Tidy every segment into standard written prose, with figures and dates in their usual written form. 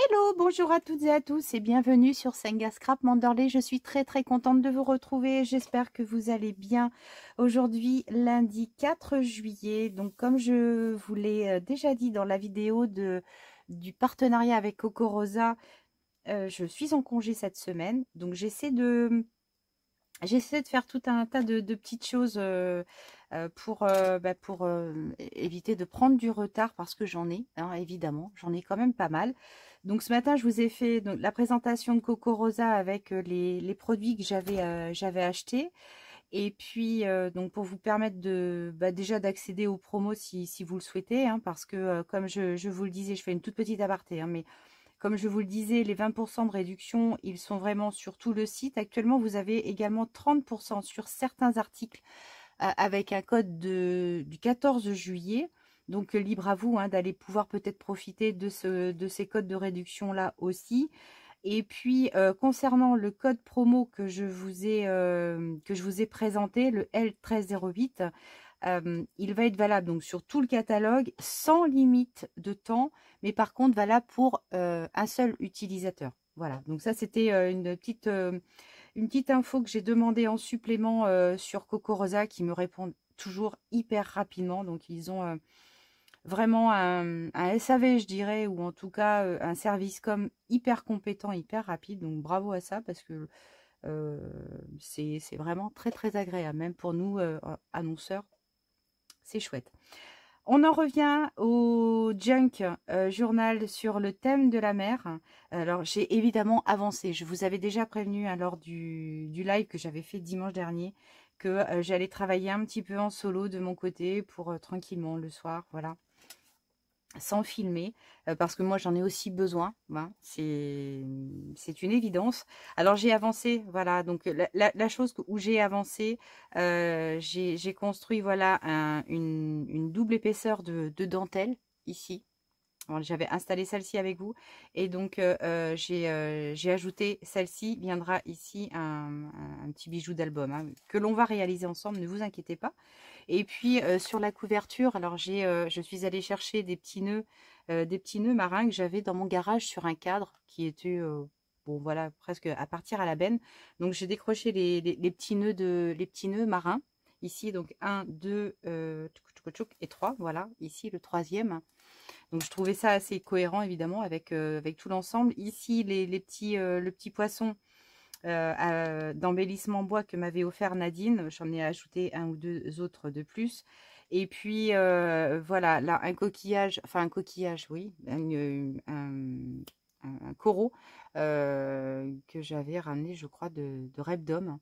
Hello, bonjour à toutes et à tous et bienvenue sur Senga Scrap Manderley. Je suis très contente de vous retrouver. J'espère que vous allez bien. Aujourd'hui, lundi 4 juillet. Donc, comme je vous l'ai déjà dit dans la vidéo du partenariat avec Coco Rosa, je suis en congé cette semaine. Donc, j'essaie de faire tout un tas de petites choses pour éviter de prendre du retard parce que j'en ai, hein, évidemment, j'en ai quand même pas mal. Donc ce matin, je vous ai fait donc, la présentation de Coco Rosa avec les produits que j'avais achetés. Et puis, donc pour vous permettre déjà d'accéder aux promos si vous le souhaitez, hein, parce que comme je vous le disais, je fais une toute petite aparté, hein, mais comme je vous le disais, les 20% de réduction, ils sont vraiment sur tout le site. Actuellement, vous avez également 30% sur certains articles avec un code du 14 juillet. Donc, libre à vous hein, d'aller pouvoir peut-être profiter de ces codes de réduction-là aussi. Et puis, concernant le code promo que je vous ai présenté, le L1308, il va être valable donc sur tout le catalogue sans limite de temps, mais par contre valable pour un seul utilisateur. Voilà, donc ça c'était une petite info que j'ai demandé en supplément sur Coco Rosa qui me répondent toujours hyper rapidement. Donc ils ont vraiment un SAV, je dirais, ou en tout cas un service com hyper compétent, hyper rapide. Donc bravo à ça parce que c'est vraiment très agréable, même pour nous annonceurs. C'est chouette. On en revient au junk journal sur le thème de la mer. Alors, j'ai évidemment avancé. Je vous avais déjà prévenu hein, lors du live que j'avais fait dimanche dernier que j'allais travailler un petit peu en solo de mon côté pour tranquillement le soir, voilà, sans filmer, parce que moi j'en ai aussi besoin, hein, c'est une évidence. Alors j'ai avancé, voilà, donc la chose où j'ai avancé, j'ai construit voilà une double épaisseur de dentelle ici. Bon, j'avais installé celle-ci avec vous et donc j'ai ajouté celle-ci, viendra ici un petit bijou d'album hein, que l'on va réaliser ensemble, ne vous inquiétez pas. Et puis sur la couverture, alors je suis allée chercher des petits nœuds marins que j'avais dans mon garage sur un cadre qui était bon voilà presque à partir à la benne. Donc j'ai décroché les les petits nœuds marins ici, donc un, deux et trois, voilà, ici le troisième. Donc je trouvais ça assez cohérent évidemment avec tout l'ensemble. Ici le petit poisson d'embellissement bois que m'avait offert Nadine. J'en ai ajouté un ou deux autres de plus. Et puis voilà, là un coquillage, oui, un coraux que j'avais ramené, je crois, de Repdom,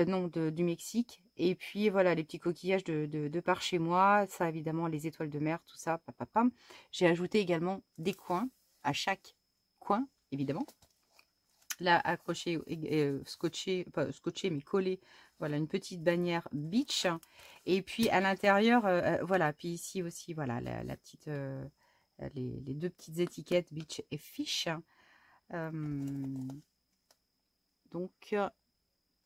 non, du Mexique. Et puis voilà, les petits coquillages de par chez moi, ça évidemment, les étoiles de mer, tout ça, papapam. J'ai ajouté également des coins à chaque coin, évidemment là accroché scotché, pas scotché mais collé, voilà une petite bannière beach et puis à l'intérieur voilà, puis ici aussi voilà la petite les deux petites étiquettes beach et fish. Donc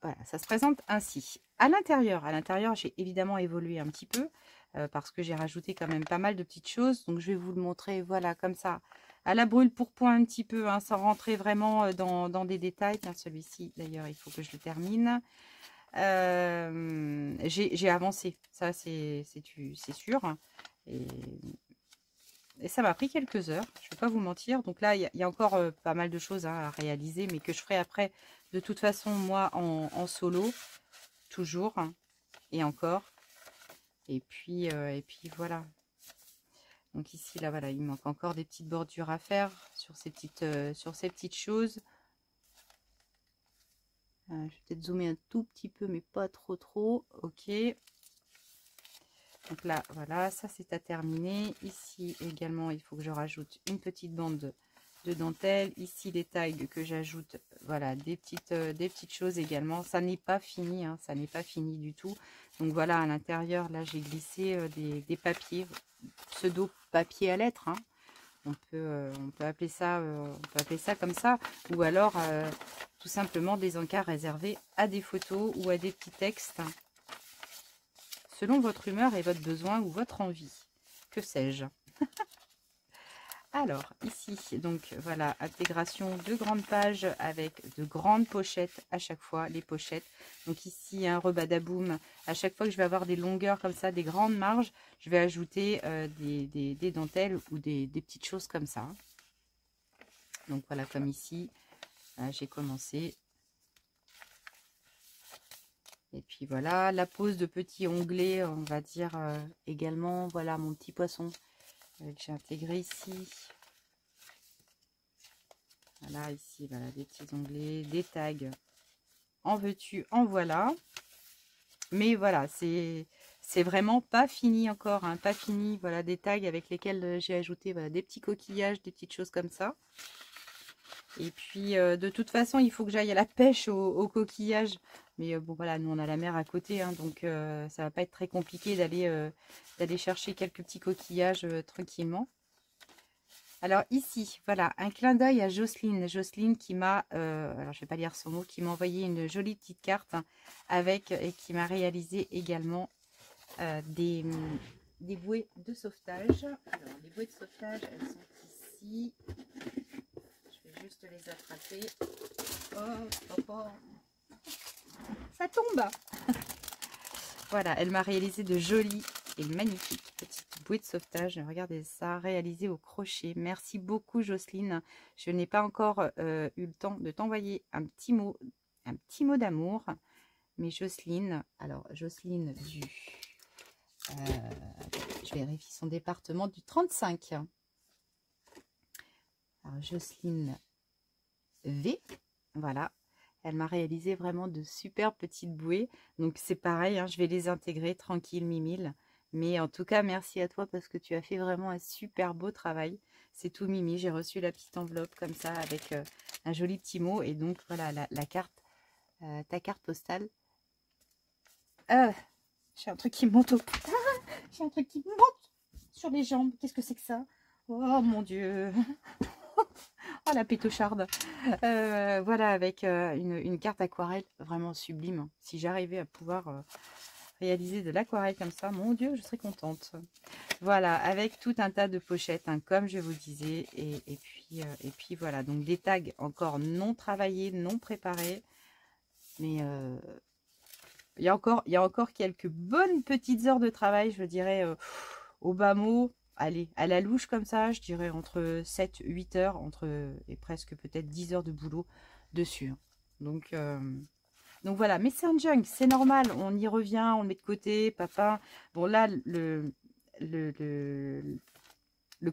voilà, ça se présente ainsi. À l'intérieur, j'ai évidemment évolué un petit peu parce que j'ai rajouté quand même pas mal de petites choses. Donc, je vais vous le montrer, voilà, comme ça, à la brûle pour point un petit peu, hein, sans rentrer vraiment dans des détails. Tiens, celui-ci, d'ailleurs, il faut que je le termine. J'ai avancé, ça, c'est sûr. Et, et ça m'a pris quelques heures, je ne vais pas vous mentir. Donc là, il y a encore pas mal de choses hein, à réaliser, mais que je ferai après, de toute façon, moi, en solo, toujours, hein, et encore. Et puis voilà. Donc ici, là, voilà, il manque encore des petites bordures à faire sur ces petites choses. Je vais peut-être zoomer un tout petit peu, mais pas trop. Ok. Donc là, voilà, ça c'est à terminer. Ici également, il faut que je rajoute une petite bande de dentelle. Ici, les tailles que j'ajoute, voilà, des petites choses également. Ça n'est pas fini, hein, ça n'est pas fini du tout. Donc voilà, à l'intérieur, là, j'ai glissé des papiers, pseudo papier à lettres. Hein. On peut appeler ça comme ça. Ou alors, tout simplement, des encarts réservés à des photos ou à des petits textes selon votre humeur et votre besoin ou votre envie. Que sais-je? Alors, ici, donc voilà, intégration de grandes pages avec de grandes pochettes à chaque fois, les pochettes. Donc ici, un rebadaboum. À chaque fois que je vais avoir des longueurs comme ça, des grandes marges, je vais ajouter des dentelles ou des petites choses comme ça. Donc voilà, comme ici, j'ai commencé. Et puis voilà, la pose de petits onglets, on va dire également. Voilà mon petit poisson que j'ai intégré ici. Voilà, ici, voilà, des petits onglets, des tags. En veux-tu, en voilà. Mais voilà, c'est vraiment pas fini encore, hein, pas fini. Voilà, des tags avec lesquels j'ai ajouté voilà, des petits coquillages, des petites choses comme ça. Et puis, de toute façon, il faut que j'aille à la pêche aux coquillages. Mais bon, voilà, nous, on a la mer à côté, hein, donc ça va pas être très compliqué d'aller chercher quelques petits coquillages tranquillement. Alors ici, voilà, un clin d'œil à Jocelyne. Jocelyne qui m'a, alors je vais pas lire son mot, qui m'a envoyé une jolie petite carte avec et qui m'a réalisé également des bouées de sauvetage. Alors les bouées de sauvetage, elles sont ici. Je vais juste les attraper. Oh, oh, oh. Ça tombe. Voilà, elle m'a réalisé de jolies et magnifiques petites bouées de sauvetage. Regardez ça, réalisé au crochet. Merci beaucoup Jocelyne. Je n'ai pas encore eu le temps de t'envoyer un petit mot d'amour. Mais Jocelyne, alors Jocelyne du... je vérifie son département du 35. Alors Jocelyne V, voilà. Elle m'a réalisé vraiment de super petites bouées. Donc c'est pareil, hein, je vais les intégrer tranquille, mimile. Mais en tout cas, merci à toi parce que tu as fait vraiment un super beau travail. C'est tout mimi. J'ai reçu la petite enveloppe comme ça avec un joli petit mot. Et donc voilà la carte, ta carte postale. J'ai un truc qui me monte au... J'ai un truc qui me monte sur les jambes. Qu'est-ce que c'est que ça? Oh mon Dieu. Oh la pétocharde. Voilà, avec une carte aquarelle vraiment sublime. Si j'arrivais à pouvoir réaliser de l'aquarelle comme ça, mon Dieu, je serais contente. Voilà, avec tout un tas de pochettes, hein, comme je vous disais. Et puis voilà, donc des tags encore non travaillés, non préparés. Mais il y a encore quelques bonnes petites heures de travail, je dirais, au bas mot. Allez, à la louche comme ça, je dirais entre 7-8 heures, et presque peut-être 10 heures de boulot dessus. Hein. Donc voilà, mais c'est un junk, c'est normal, on y revient, on le met de côté, papa. Bon là, le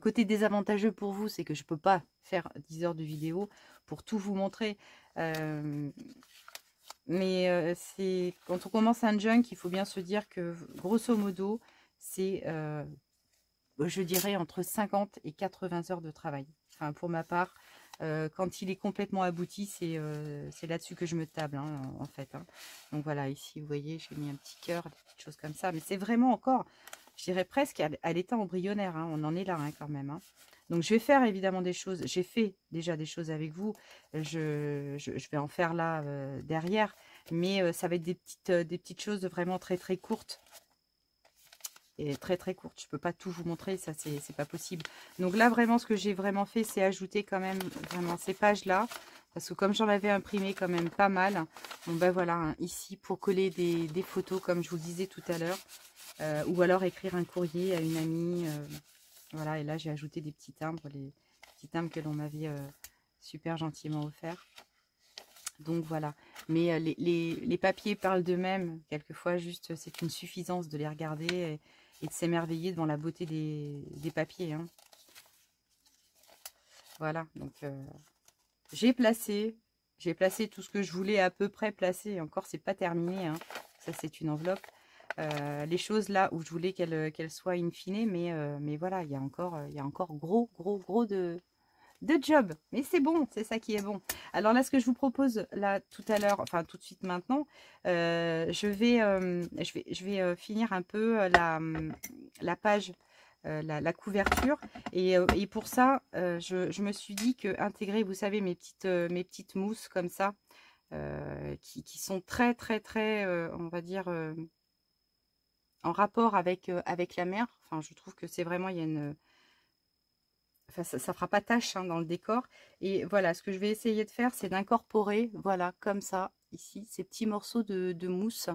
côté désavantageux pour vous, c'est que je ne peux pas faire 10 heures de vidéo pour tout vous montrer. Mais c'est quand on commence un junk, il faut bien se dire que grosso modo, c'est, je dirais, entre 50 et 80 heures de travail. Enfin, pour ma part, quand il est complètement abouti, c'est là-dessus que je me table, hein, en fait. Hein. Donc voilà, ici, vous voyez, j'ai mis un petit cœur, des petites choses comme ça. Mais c'est vraiment encore, je dirais presque à l'état embryonnaire. Hein, on en est là hein, quand même. Hein. Donc je vais faire évidemment des choses. J'ai fait déjà des choses avec vous. Je vais en faire là derrière. Mais ça va être des petites choses vraiment très très courtes. Et très très courtes. Je peux pas tout vous montrer, ça c'est pas possible. Donc là vraiment ce que j'ai vraiment fait, c'est ajouter quand même vraiment ces pages là. Parce que comme j'en avais imprimé quand même pas mal, bon ben voilà, hein, ici pour coller des photos comme je vous le disais tout à l'heure. Ou alors écrire un courrier à une amie. Voilà, et là j'ai ajouté des petits timbres, les petits timbres que l'on m'avait super gentiment offert. Donc voilà, mais les papiers parlent d'eux-mêmes. Quelquefois, juste, c'est une suffisance de les regarder et de s'émerveiller devant la beauté des papiers. Hein. Voilà, donc j'ai placé tout ce que je voulais à peu près placer. Et encore, c'est pas terminé. Hein. Ça, c'est une enveloppe. Les choses là où je voulais qu'elles soient in fine, mais voilà, il y a encore gros de job, mais c'est bon, c'est ça qui est bon. Alors là, ce que je vous propose là tout à l'heure, enfin tout de suite maintenant, je vais finir un peu la page, la couverture, et pour ça, je me suis dit que intégrer, vous savez, mes petites mousses comme ça, qui sont très très très, on va dire, en rapport avec la mer. Enfin, je trouve que c'est vraiment, il y a enfin ça fera pas tache hein, dans le décor. Et voilà, ce que je vais essayer de faire, c'est d'incorporer, voilà, comme ça, ici, ces petits morceaux de mousse.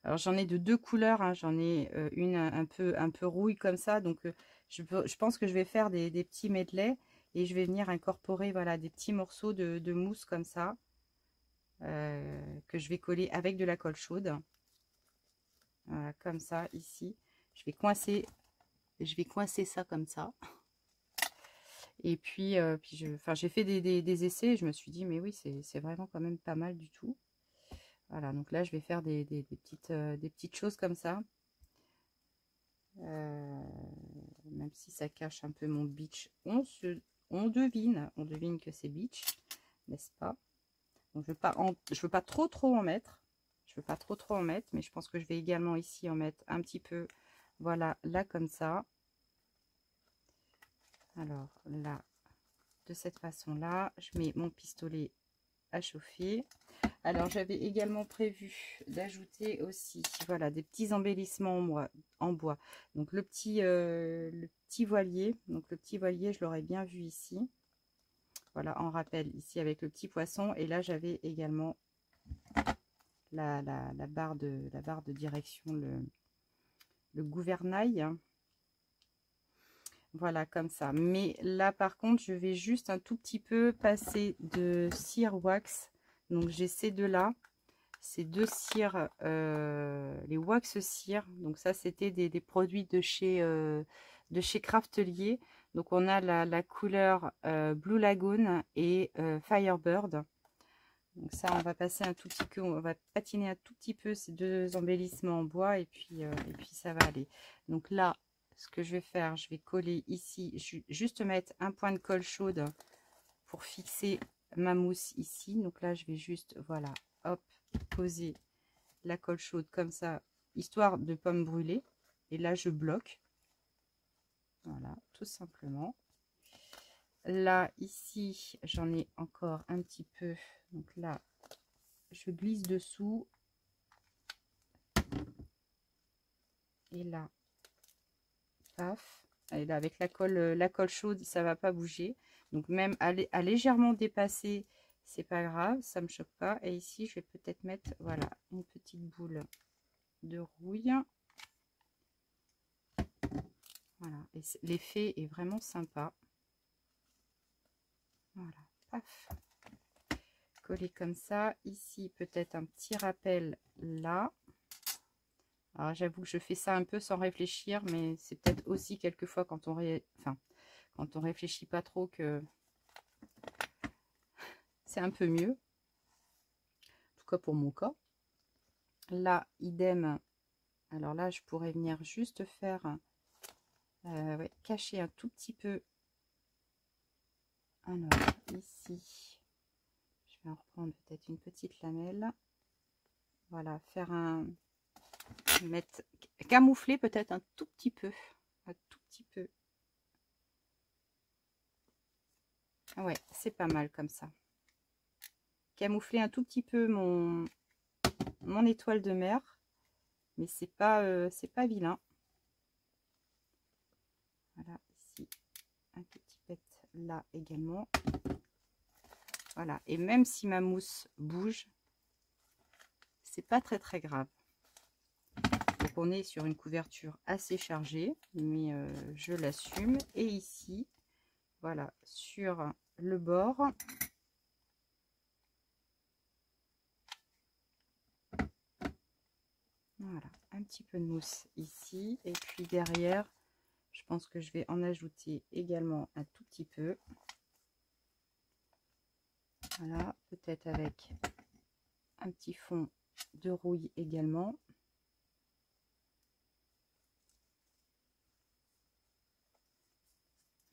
Alors j'en ai de deux couleurs, hein, j'en ai une un peu rouille comme ça, donc je pense que je vais faire des petits medley et je vais venir incorporer voilà, des petits morceaux de mousse comme ça, que je vais coller avec de la colle chaude. Voilà, comme ça, ici. Je vais coincer ça comme ça. Et puis, j'ai fait des essais et je me suis dit, mais oui, c'est vraiment quand même pas mal du tout. Voilà, donc là, je vais faire des petites choses comme ça. Même si ça cache un peu mon beach, on devine que c'est beach, n'est-ce pas? Donc, je veux pas trop en mettre. Je veux pas trop en mettre, mais je pense que je vais également ici en mettre un petit peu. Voilà, là comme ça. Alors là, de cette façon-là, je mets mon pistolet à chauffer. Alors j'avais également prévu d'ajouter aussi, voilà, des petits embellissements en bois. Donc le petit voilier. Donc le petit voilier, je l'aurais bien vu ici. Voilà, en rappel ici avec le petit poisson. Et là j'avais également la barre de direction, le gouvernail. Voilà, comme ça. Mais là, par contre, je vais juste un tout petit peu passer de cire wax. Donc, j'ai ces deux-là. Ces deux cires, les wax cire. Donc, ça, c'était des produits de chez Craftelier. Donc, on a la couleur Blue Lagoon et Firebird. Donc, ça, on va passer un tout petit peu, on va patiner un tout petit peu ces deux embellissements en bois. Et puis ça va aller. Donc, là, ce que je vais faire, je vais coller ici, juste mettre un point de colle chaude pour fixer ma mousse ici. Donc là, je vais juste, voilà, hop, poser la colle chaude comme ça, histoire de ne pas me brûler. Et là, je bloque. Voilà, tout simplement. Là, ici, j'en ai encore un petit peu. Donc là, je glisse dessous. Et là, paf. Et là, avec la colle chaude, ça va pas bouger. Donc même à légèrement dépasser, c'est pas grave, ça me choque pas. Et ici, je vais peut-être mettre, voilà, une petite boule de rouille. Voilà, et l'effet est vraiment sympa. Voilà, paf. Coller comme ça. Ici, peut-être un petit rappel là. Alors j'avoue que je fais ça un peu sans réfléchir, mais c'est peut-être aussi quelquefois quand on réfléchit pas trop que c'est un peu mieux. En tout cas pour mon cas. Là, idem. Alors là, je pourrais venir juste faire ouais, cacher un tout petit peu. Alors ici, je vais en reprendre peut-être une petite lamelle. Voilà, faire camoufler peut-être un tout petit peu. Un tout petit peu. Ouais, c'est pas mal comme ça. Camoufler un tout petit peu mon étoile de mer, mais c'est pas vilain. Voilà, ici un petit pet là également. Voilà, et même si ma mousse bouge, c'est pas très grave. Donc on est sur une couverture assez chargée, mais je l'assume. Et ici, voilà, sur le bord, voilà, un petit peu de mousse ici. Et puis derrière, je pense que je vais en ajouter également un tout petit peu. Voilà, peut-être avec un petit fond de rouille également.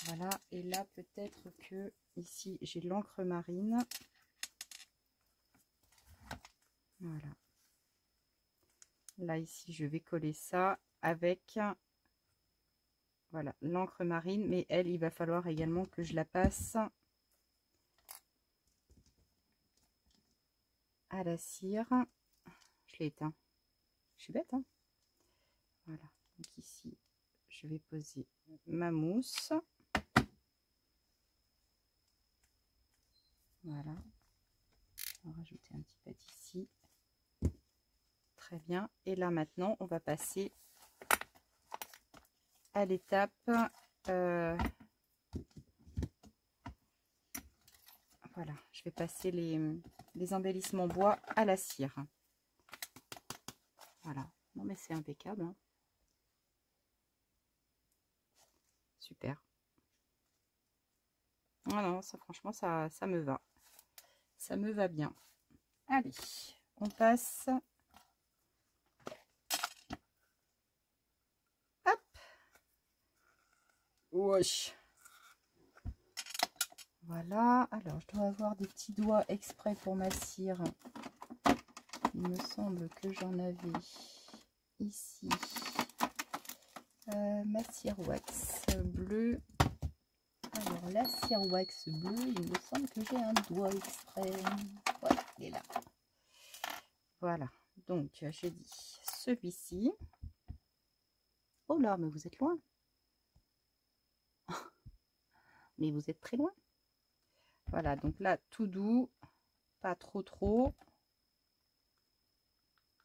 Voilà, et là peut-être que ici j'ai l'encre marine. Voilà. Là ici je vais coller ça avec, voilà, l'encre marine, mais elle, il va falloir également que je la passe à la cire. Je l'ai éteint. Je suis bête, hein. Voilà. Donc ici, je vais poser ma mousse. Voilà. On va rajouter un petit peu ici. Très bien. Et là maintenant, on va passer à l'étape voilà, je vais passer les embellissements bois à la cire. Voilà. Non mais c'est impeccable. Hein. Super. Ah non, ça franchement, ça me va. Ça me va bien. Allez, on passe. Hop. Wesh. Voilà. Alors, je dois avoir des petits doigts exprès pour ma cire. Il me semble que j'en avais ici. Ma cire wax bleue. Alors, la cire wax bleue, il me semble que j'ai un doigt exprès. Voilà, il est là. Voilà. Donc, j'ai dit celui-ci. Oh là, mais vous êtes loin. Mais vous êtes très loin. Voilà, donc là, tout doux. Pas trop trop.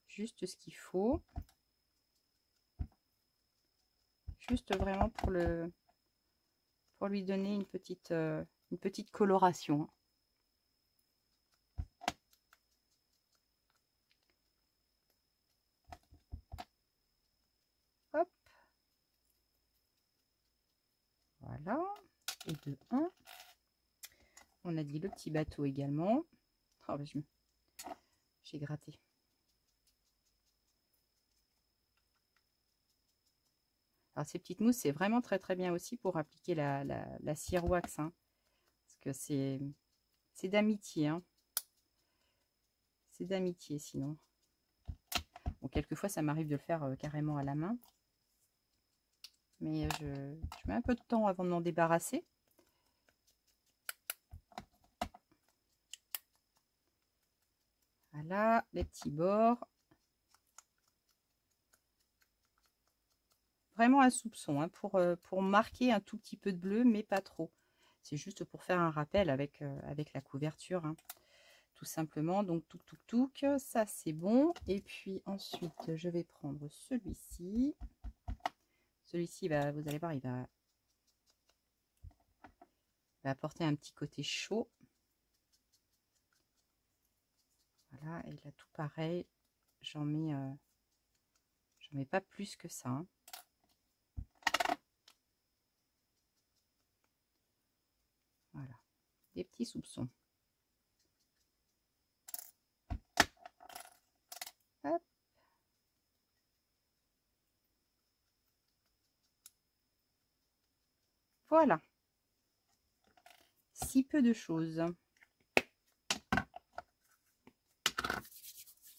Juste ce qu'il faut. Juste vraiment pour lui donner une petite coloration. Hop. Voilà. Et de 1. On a dit le petit bateau également. Oh, j'ai gratté. Alors ces petites mousses, c'est vraiment très très bien aussi pour appliquer la cire wax. Hein, parce que c'est d'amitié. Hein. C'est d'amitié sinon. Bon, quelquefois, ça m'arrive de le faire carrément à la main. Mais je mets un peu de temps avant de m'en débarrasser. Voilà, les petits bords. Vraiment un soupçon, hein, pour marquer un tout petit peu de bleu, mais pas trop. C'est juste pour faire un rappel avec la couverture. Hein. Tout simplement, donc touc, ça c'est bon. Et puis ensuite, je vais prendre celui-ci. Celui-ci, vous allez voir, il va apporter un petit côté chaud. Voilà, et là tout pareil, j'en mets pas plus que ça. Hein. Voilà, des petits soupçons. Hop. Voilà. Si peu de choses.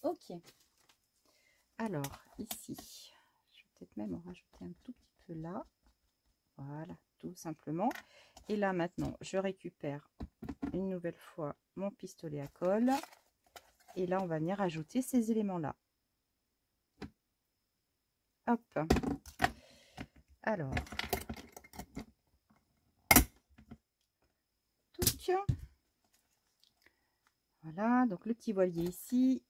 Ok. Alors, ici, je vais peut-être même en rajouter un tout petit peu là. Voilà, tout simplement. Et là, maintenant, je récupère une nouvelle fois mon pistolet à colle. Et là, on va venir ajouter ces éléments-là. Hop. Alors. Touc. Voilà, donc le petit voilier ici.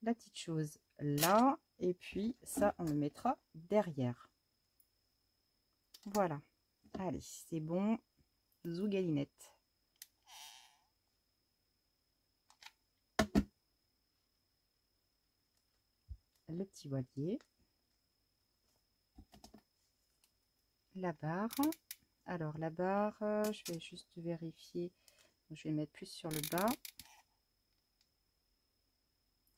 La petite chose là. Et puis, ça, on le mettra derrière. Voilà. Allez, c'est bon. Zougalinette. Le petit voilier. La barre. Alors, la barre, je vais juste vérifier. Je vais mettre plus sur le bas.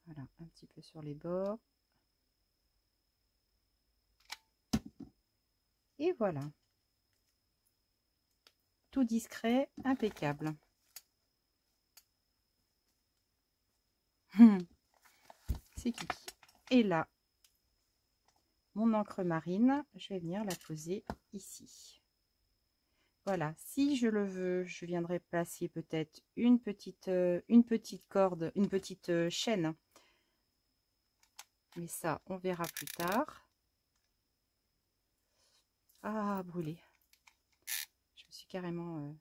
Voilà, un petit peu sur les bords. Et voilà. Tout discret, impeccable. C'est kiki. Et là, mon encre marine, je vais venir la poser ici. Voilà, si je le veux, je viendrai placer peut-être une petite corde, une petite chaîne. Mais ça, on verra plus tard. Ah, brûlé. Je me suis carrément...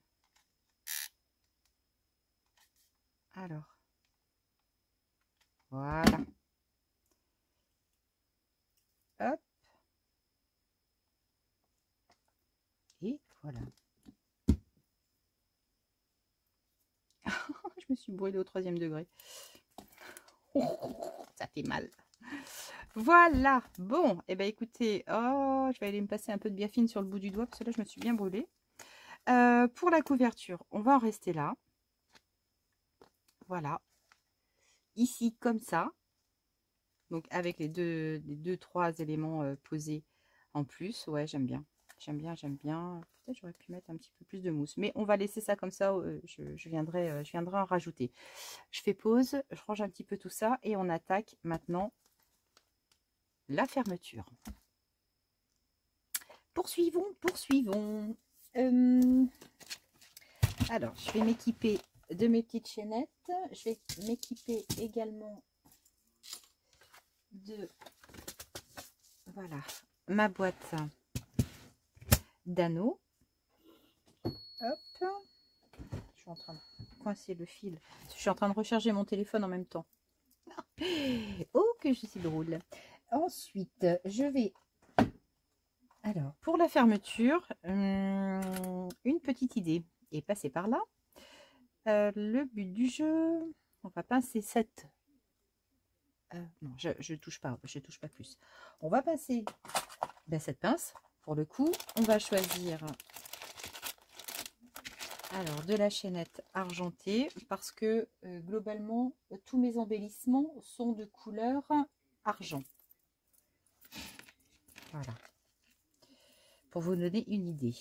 Alors, voilà. Hop. Et voilà. Je me suis brûlée au 3e degré. Oh, ça fait mal. Voilà. Bon, et ben écoutez, oh, je vais aller me passer un peu de biafine sur le bout du doigt parce que là, je me suis bien brûlée. Pour la couverture, on va en rester là. Voilà. Ici, comme ça. Donc, avec les deux, trois éléments posés en plus. Ouais, j'aime bien. J'aime bien, j'aime bien. Peut-être j'aurais pu mettre un petit peu plus de mousse. Mais on va laisser ça comme ça. Je viendrai en rajouter. Je fais pause. Je range un petit peu tout ça. Et on attaque maintenant la fermeture. Poursuivons, poursuivons. Alors, je vais m'équiper de mes petites chaînettes. Je vais m'équiper également de, voilà, ma boîte d'anneaux. Hop. Je suis en train de coincer le fil. Je suis en train de recharger mon téléphone en même temps. Oh, que je suis drôle. Ensuite, je vais... Alors, pour la fermeture, une petite idée est passée par là. Le but du jeu, on va pincer cette... non, je touche pas plus. On va pincer cette pince. Pour le coup, on va choisir alors de la chaînette argentée parce que globalement, tous mes embellissements sont de couleur argent. Voilà. Pour vous donner une idée.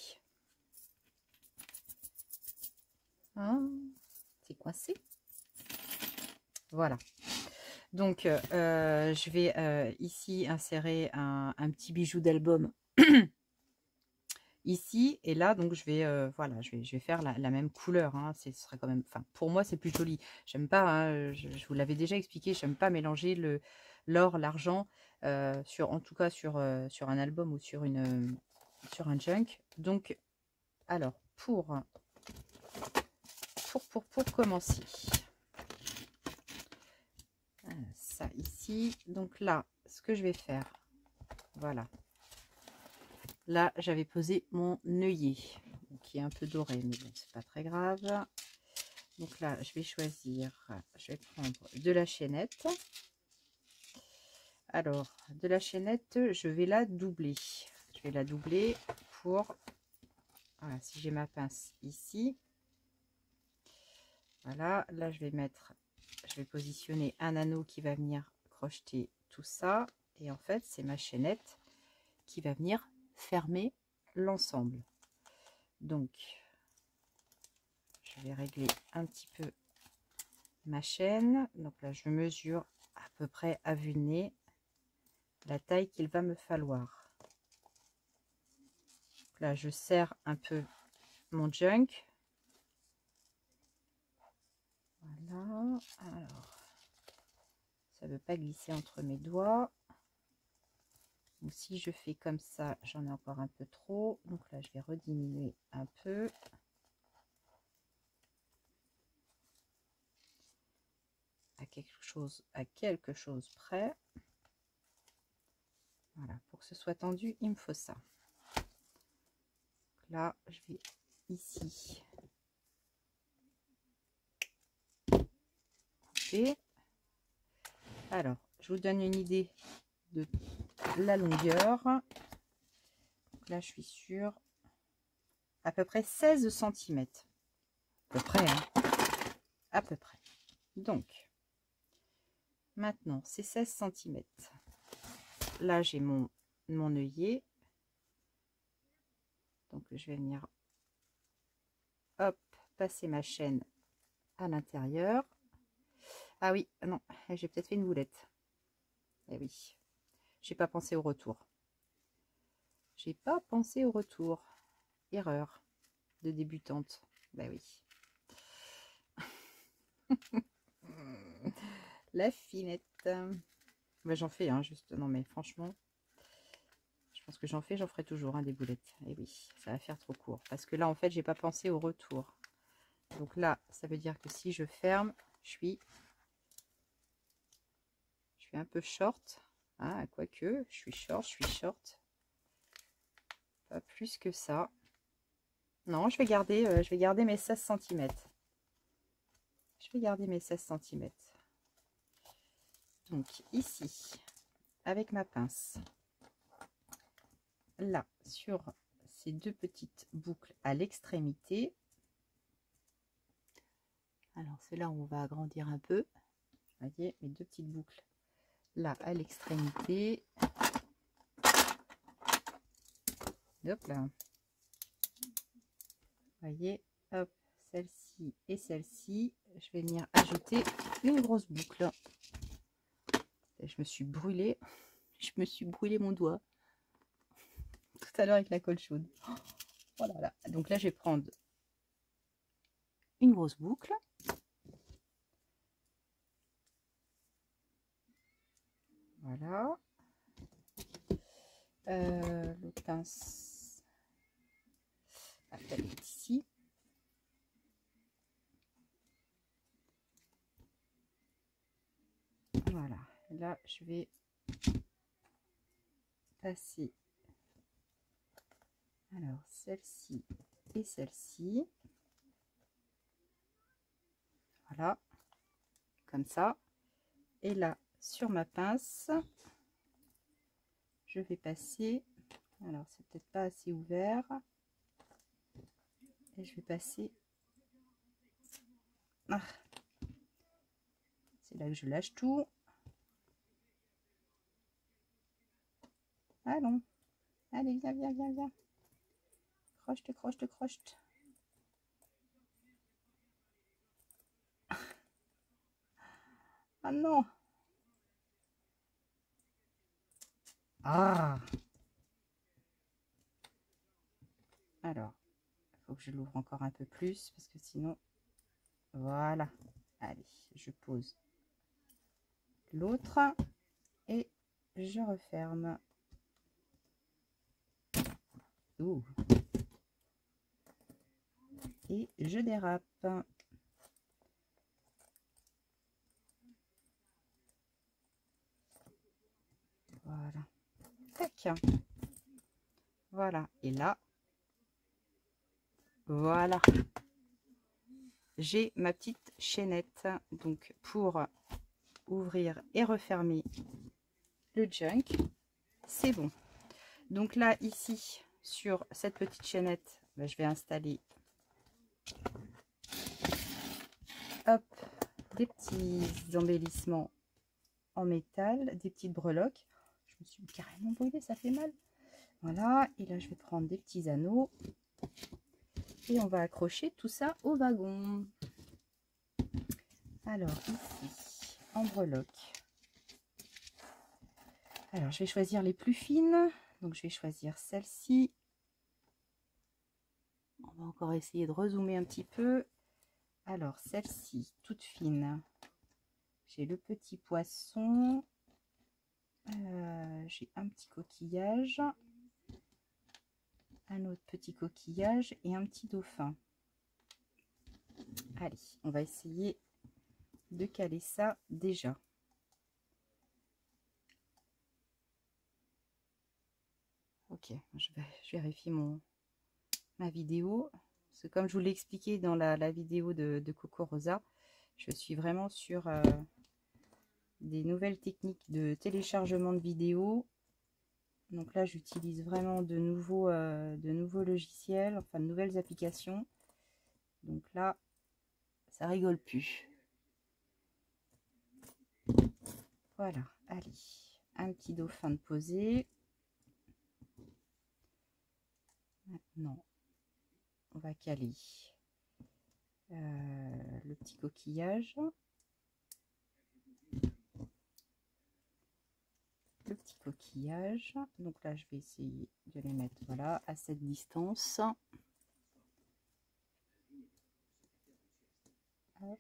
Hein, c'est coincé. Voilà. Donc, je vais ici insérer un petit bijou d'album ici. Et là, donc, je vais, voilà, je vais faire la même couleur. Hein. Ce serait quand même, enfin, pour moi, c'est plus joli. J'aime pas, hein, je vous l'avais déjà expliqué, j'aime pas mélanger l'or, l'argent, en tout cas sur un album ou sur un junk. Donc, alors, pour commencer, ça ici, donc là, ce que je vais faire, voilà, là j'avais posé mon œillet qui est un peu doré, mais bon, c'est pas très grave. Donc là, je vais choisir, je vais prendre de la chaînette. Alors, de la chaînette, je vais la doubler. Je vais la doubler pour, voilà, si j'ai ma pince ici, voilà, là je vais positionner un anneau qui va venir crocheter tout ça. Et en fait, c'est ma chaînette qui va venir fermer l'ensemble. Donc, je vais régler un petit peu ma chaîne. Donc là, je mesure à peu près à vue de nez la taille qu'il va me falloir. Donc là, je serre un peu mon junk. Voilà. Alors, ça ne veut pas glisser entre mes doigts. Donc, si je fais comme ça, j'en ai encore un peu trop. Donc là, je vais rediminuer un peu. À quelque chose près. Voilà, pour que ce soit tendu, il me faut ça. Donc là, je vais ici couper. Alors, je vous donne une idée de la longueur. Donc là, je suis sur à peu près 16 cm. À peu près, hein, à peu près. Donc, maintenant, c'est 16 cm. Là, j'ai mon œillet. Donc, je vais venir, hop, passer ma chaîne à l'intérieur. Ah oui, non, j'ai peut-être fait une boulette. Eh oui, j'ai pas pensé au retour. J'ai pas pensé au retour. Erreur de débutante. Ben oui. La finette. Ben, j'en fais, hein, juste. Non, mais franchement, je pense que j'en ferai toujours, hein, des boulettes. Et oui, ça va faire trop court. Parce que là, en fait, j'ai pas pensé au retour. Donc là, ça veut dire que si je ferme, Je suis un peu short. Ah, quoique, je suis short. Pas plus que ça. Non, je vais garder mes 16 centimètres. Je vais garder mes 16 centimètres. Donc ici, avec ma pince, là, sur ces deux petites boucles à l'extrémité. Alors c'est là où on va agrandir un peu. Vous voyez, mes deux petites boucles là à l'extrémité. Hop là. Vous voyez, hop, celle-ci et celle-ci. Je vais venir ajouter une grosse boucle. Et je me suis brûlée. Je me suis brûlé mon doigt tout à l'heure avec la colle chaude. Voilà, là. Donc là, je vais prendre une grosse boucle. Voilà. L'autre pince, elle est ici. Voilà. Là, je vais passer. Alors, celle-ci et celle-ci. Voilà. Comme ça. Et là, sur ma pince, je vais passer. Alors, c'est peut-être pas assez ouvert. Et je vais passer. Ah. C'est là que je lâche tout. Allons. Allez, viens, viens, viens, viens. Croche-te, croche-te, croche-te. Ah non. Ah. Alors, il faut que je l'ouvre encore un peu plus parce que sinon, voilà. Allez, je pose l'autre et je referme. Ouh. Et je dérape. Voilà. Tac. Voilà. Et là, voilà. J'ai ma petite chaînette. Donc, pour ouvrir et refermer le junk, c'est bon. Donc là, ici, sur cette petite chaînette, ben, je vais installer hop, des petits embellissements en métal, des petites breloques. Je me suis carrément brûlée, ça fait mal. Voilà, et là je vais prendre des petits anneaux et on va accrocher tout ça au wagon. Alors ici, en breloque. Alors je vais choisir les plus fines, donc je vais choisir celle-ci. On va encore essayer de rezoomer un petit peu. Alors celle-ci, toute fine. J'ai le petit poisson. J'ai un petit coquillage. Un autre petit coquillage et un petit dauphin. Allez, on va essayer de caler ça déjà. Ok, je vérifie ma vidéo. Parce que comme je vous l'ai expliqué dans la vidéo de Coco Rosa, je suis vraiment sur des nouvelles techniques de téléchargement de vidéos. Donc là, j'utilise vraiment de nouveaux logiciels, enfin de nouvelles applications. Donc là, ça rigole plus. Voilà, allez, un petit dauphin de posé. Maintenant, on va caler le petit coquillage. Le petit coquillage. Donc là, je vais essayer de les mettre, voilà, à cette distance. Hop,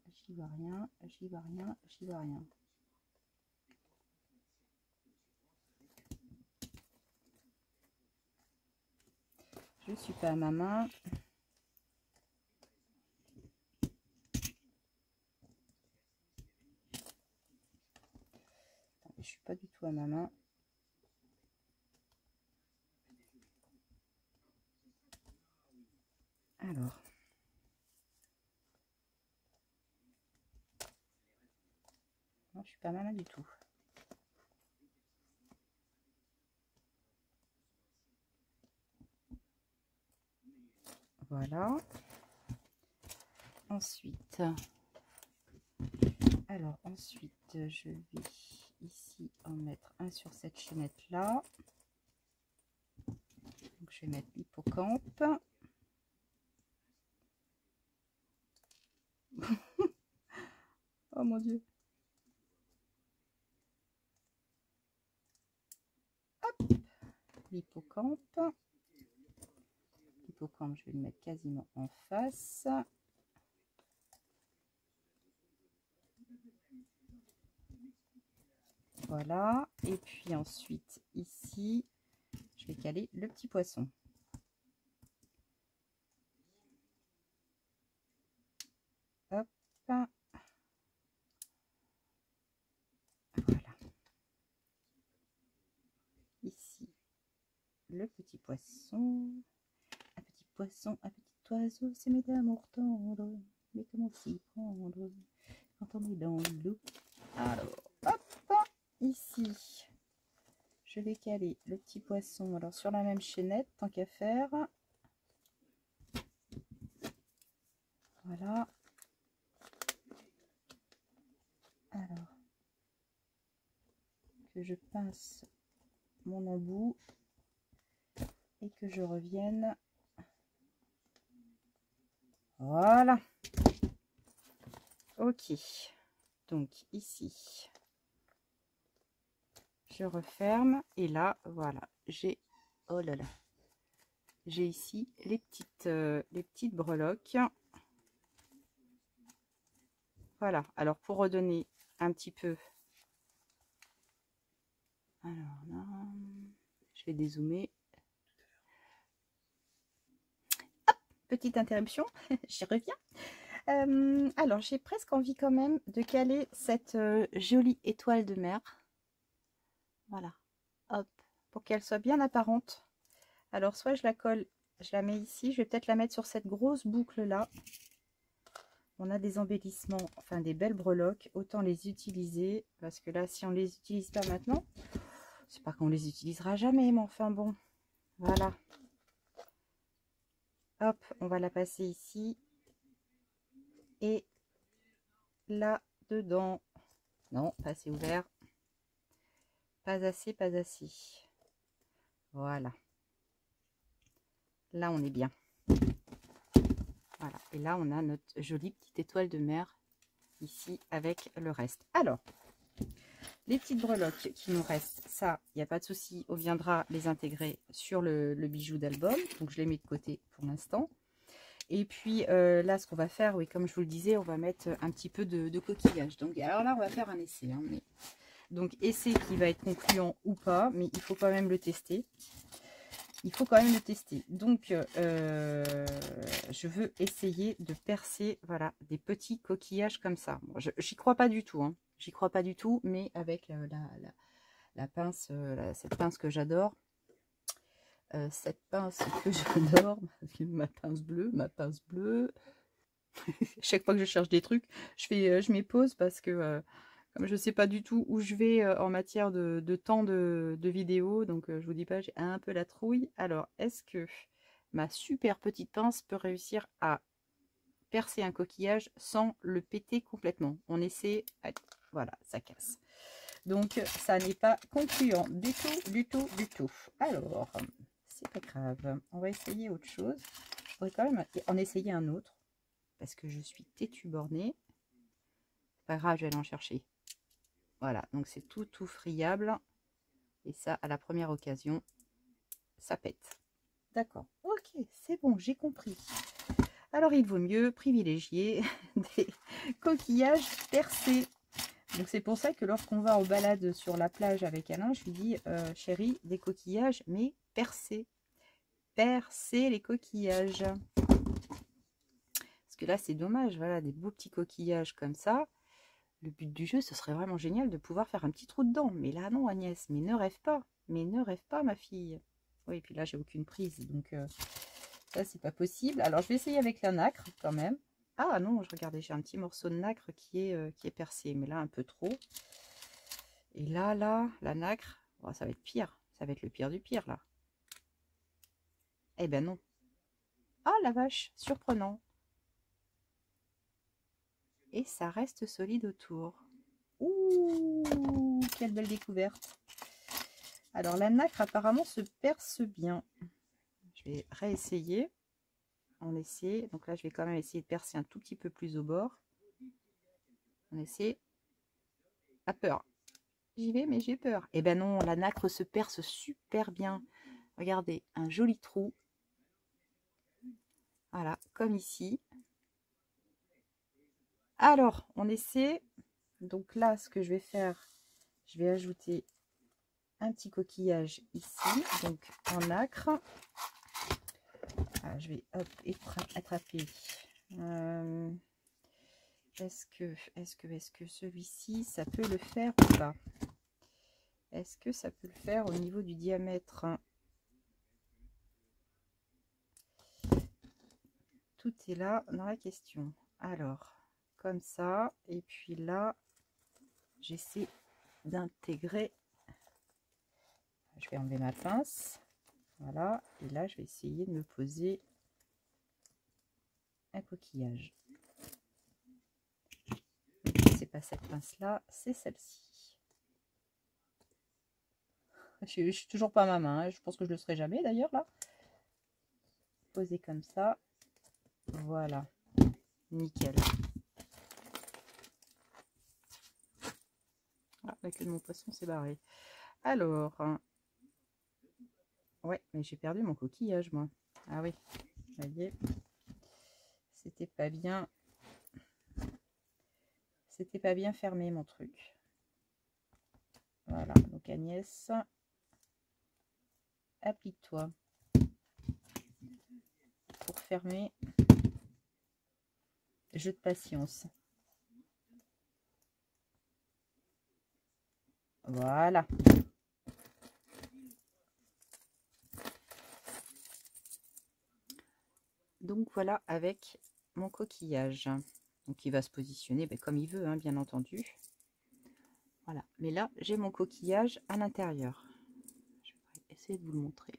j'y vois rien, j'y vois rien, j'y vois rien. Je suis pas à ma main. pas du tout à ma main. Alors. Non, je suis pas malin du tout. Voilà. Ensuite, je vais ici en mettre un sur cette chaînette là. Donc, je vais mettre l'hippocampe. Oh mon Dieu. Hop, l'hippocampe. L'hippocampe, je vais le mettre quasiment en face. Voilà, et puis ensuite ici, je vais caler le petit poisson. Hop, voilà. Ici, le petit poisson. Un petit poisson, un petit oiseau, c'est mes d'amour tendre. Mais comment s'y prendre quand on est dans l'eau? Alors, hop, ici. Je vais caler le petit poisson alors sur la même chaînette tant qu'à faire. Voilà. Alors que je pince mon embout et que je revienne. Voilà. Ok. Donc ici, je referme et là, voilà, j'ai, oh là là, j'ai ici les petites breloques. Voilà, alors pour redonner un petit peu, alors là, je vais dézoomer. Hop, petite interruption, j'y reviens. Alors j'ai presque envie quand même de caler cette jolie étoile de mer. Voilà, hop, pour qu'elle soit bien apparente. Alors soit je la colle, je la mets ici, je vais peut-être la mettre sur cette grosse boucle là. On a des embellissements, enfin des belles breloques, autant les utiliser, parce que là, si on les utilise pas maintenant, c'est pas qu'on les utilisera jamais, mais enfin bon, voilà. Hop, on va la passer ici, et là, dedans. Non, pas assez ouvert. Pas assez, pas assez. Voilà. Là, on est bien. Voilà, et là, on a notre jolie petite étoile de mer, ici, avec le reste. Alors, les petites breloques qui nous restent, ça, il n'y a pas de souci, on viendra les intégrer sur le bijou d'album. Donc, je les mets de côté pour l'instant. Et puis, là, ce qu'on va faire, oui, comme je vous le disais, on va mettre un petit peu de coquillage. Donc, alors là, on va faire un essai. Hein, mais... Donc, essai qui va être concluant ou pas, mais il faut quand même le tester. Il faut quand même le tester. Donc, je veux essayer de percer, voilà, des petits coquillages comme ça. Bon, j'y crois pas du tout, hein. J'y crois pas du tout, mais avec la pince, cette pince que j'adore, ma pince bleue. Chaque fois que je cherche des trucs, je mets pause parce que comme je sais pas du tout où je vais en matière de temps de vidéo, donc je vous dis pas, j'ai un peu la trouille. Alors, est-ce que ma super petite pince peut réussir à percer un coquillage sans le péter complètement? On essaie. Allez, voilà, ça casse. Donc, ça n'est pas concluant du tout, du tout, du tout. Alors, c'est pas grave. On va essayer autre chose. Je pourrais quand même en essayer un autre parce que je suis têtue bornée. Pas grave, je vais aller en chercher. Voilà, donc c'est tout friable. Et ça, à la première occasion, ça pète. D'accord, ok, c'est bon, j'ai compris. Alors, il vaut mieux privilégier des coquillages percés. Donc, c'est pour ça que lorsqu'on va en balade sur la plage avec Alain, je lui dis, chérie, des coquillages, mais percés. Percer les coquillages. Parce que là, c'est dommage, voilà, des beaux petits coquillages comme ça. Le but du jeu, ce serait vraiment génial de pouvoir faire un petit trou dedans. Mais là, non, Agnès, mais ne rêve pas. Mais ne rêve pas, ma fille. Oui, et puis là, j'ai aucune prise, donc ça, c'est pas possible. Alors, je vais essayer avec la nacre, quand même. Ah non, je regardais, j'ai un petit morceau de nacre qui est percé, mais là, un peu trop. Et là, la nacre, oh, ça va être pire. Ça va être le pire du pire, là. Eh ben non. Ah, la vache, surprenant. Et ça reste solide autour. Ouh, quelle belle découverte. Alors, la nacre, apparemment, se perce bien. Je vais réessayer. On essaie. Donc là, je vais quand même essayer de percer un tout petit peu plus au bord. On essaie. À peur. J'y vais, mais j'ai peur. Eh ben non, la nacre se perce super bien. Regardez, un joli trou. Voilà, comme ici. Alors, on essaie. Donc là, ce que je vais faire, je vais ajouter un petit coquillage ici, donc en nacre. Ah, je vais hop, attraper. Est-ce que celui-ci, ça peut le faire ou pas? Est-ce que ça peut le faire au niveau du diamètre? Tout est là dans la question. Alors, comme ça, et puis là, j'essaie d'intégrer. Je vais enlever ma pince. Voilà, et là, je vais essayer de me poser un coquillage. C'est pas cette pince-là, c'est celle-ci. Je suis toujours pas à ma main, hein. Je pense que je le serai jamais d'ailleurs là. Poser comme ça. Voilà, nickel. Ah, la queue de mon poisson s'est barrée. Alors, ouais, mais j'ai perdu mon coquillage moi. Ah oui, vous voyez, c'était pas bien. C'était pas bien fermé mon truc. Voilà, donc Agnès, applique-toi pour fermer. Jeu de patience. Voilà. Donc voilà avec mon coquillage. Donc il va se positionner comme il veut, hein, bien entendu. Voilà. Mais là, j'ai mon coquillage à l'intérieur. Je vais essayer de vous le montrer.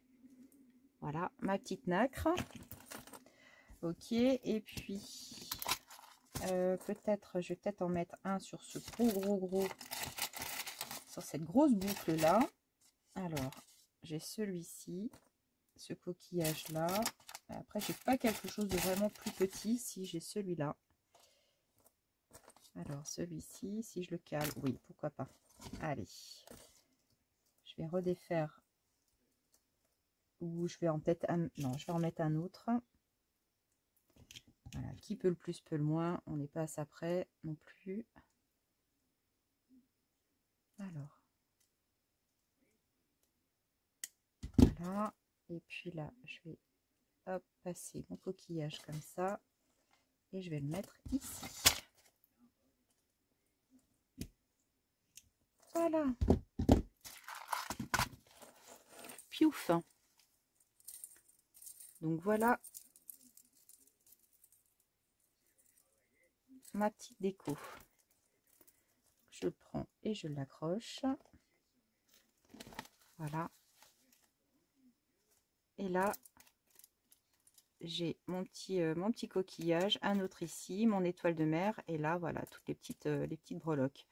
Voilà, ma petite nacre. Ok, et puis peut-être, je vais peut-être en mettre un sur ce gros, sur cette grosse boucle là. Alors, j'ai celui-ci, ce coquillage là. Après, j'ai pas quelque chose de vraiment plus petit si j'ai celui-là. Alors, celui-ci, si je le cale, oui, pourquoi pas. Allez, je vais redéfaire. Ou je vais en peut-être un... Non, je vais en mettre un autre. Voilà, qui peut le plus, peut le moins. On n'est pas à ça près non plus. Alors. Voilà. Et puis là, je vais hop, passer mon coquillage comme ça. Et je vais le mettre ici. Voilà. Piouf. Donc voilà ma petite déco. Je le prends et je l'accroche. Voilà. Et là, j'ai mon petit coquillage, un autre ici, mon étoile de mer. Et là, voilà, toutes les petites breloques.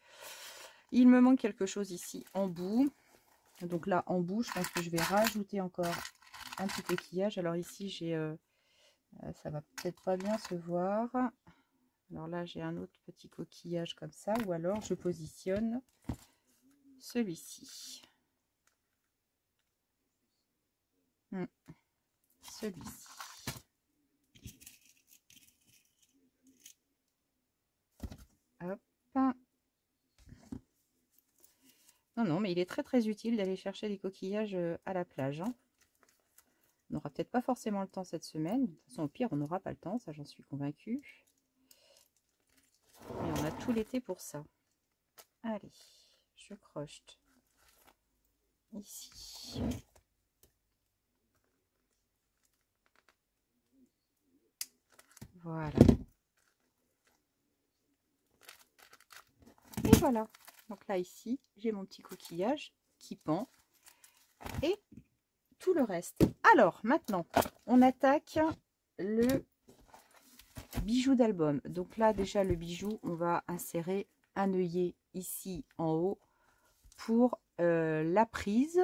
Il me manque quelque chose ici en bout. Donc là, en bout, je pense que je vais rajouter encore un petit coquillage. Alors ici, j'ai... ça va peut-être pas bien se voir. Alors là, j'ai un autre petit coquillage comme ça. Ou alors, je positionne celui-ci. Celui-ci. Hop. Non, non, mais il est très utile d'aller chercher des coquillages à la plage. Hein. On n'aura peut-être pas forcément le temps cette semaine. De toute façon, au pire, on n'aura pas le temps, ça j'en suis convaincue. Mais on a tout l'été pour ça. Allez, je crochete ici. Voilà. Et voilà. Donc là, ici, j'ai mon petit coquillage qui pend. Et tout le reste. Alors, maintenant, on attaque le bijou d'album. Donc là, déjà, le bijou, on va insérer un œillet ici en haut pour la prise.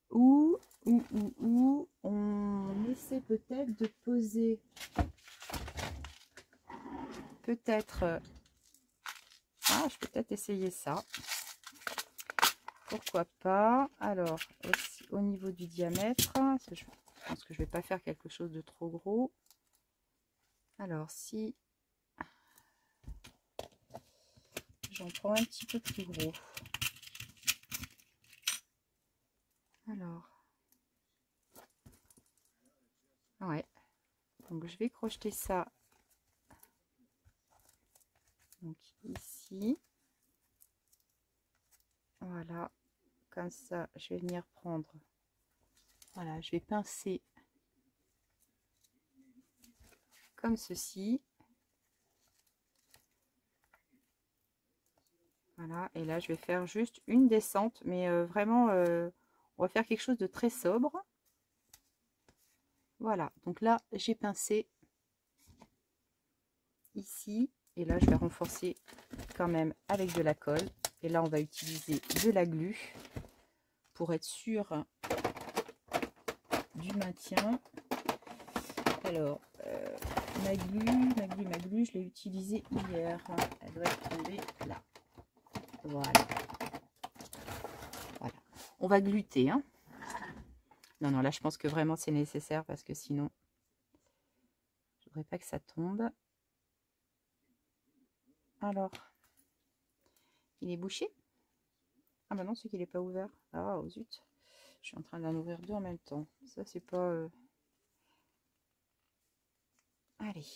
Ou on essaie peut-être de poser peut-être je peux peut-être essayer ça, pourquoi pas. Alors aussi, au niveau du diamètre, je pense que je vais pas faire quelque chose de trop gros. Alors si j'en prends un petit peu plus gros, alors ouais, donc je vais crocheter ça donc ici, voilà, comme ça je vais venir prendre, voilà, je vais pincer comme ceci, voilà, et là je vais faire juste une descente, mais vraiment on va faire quelque chose de très sobre. Voilà, donc là j'ai pincé ici, et là je vais renforcer quand même avec de la colle, et là on va utiliser de la glu pour être sûr du maintien. Alors ma glu, je l'ai utilisée hier, elle doit être tombée là, voilà, on va gluter, hein. Non, là je pense que vraiment c'est nécessaire, parce que sinon je voudrais pas que ça tombe. Alors, il est bouché? Ah bah non, c'est qu'il n'est pas ouvert. Ah, oh zut. Je suis en train d'en ouvrir deux en même temps. Ça, c'est pas... Allez.